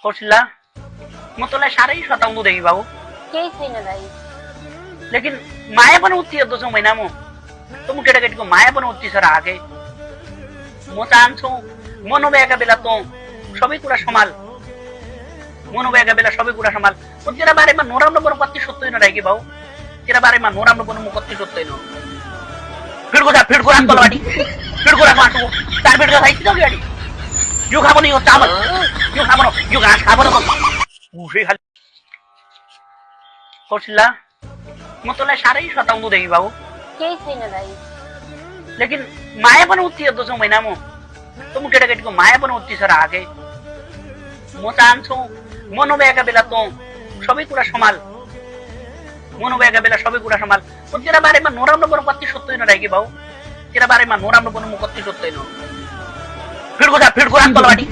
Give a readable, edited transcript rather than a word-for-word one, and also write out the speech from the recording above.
कौशल्या मग तुला सारही स्वतः देगी भाऊ केही छैन दाइ लेकिन माया पनि उत्तियो दोस्रो महिनामा त म केटाकेटीको माया पनि उत्तिसर आके म चाहन्छु म नभएका बेला तँ सबै कुरा सम्हाल म नभएका बेला सबै कुरा सम्हाल म तेरा बारेमा नराम्रो बरु कति सोध्दैन रहे कि भाउ तेरा बारेमा नराम्रो बरु म कति सोध्दैन फिड्को राख तलबाटी फिड्को राख मासु चार फिड्को खाइदिन्छ अगाडि यो खा पनि यो चामल यो खा भन यो घाँस खा भन उसै खालि कौशल्या म तँलाई साह्रै सताउँदैछु भाउ केही छैन दाइ लेकिन माया पनि उत्तियो दोस्रो महिनामा त म केटाकेटीको माया पनि उत्तिसर आके म चाहन्छु म नभएका बेला तँ सबै कुरा सम्हाल म नभएका बेला सबै कुरा सम्हाल म तेरा बारेमा नराम्रो बरु कति सोध्दैन रहे कि भाउ तेरा बारेमा नराम्रो बरु म कति सोध्दैन फिड्को राख तलबाटी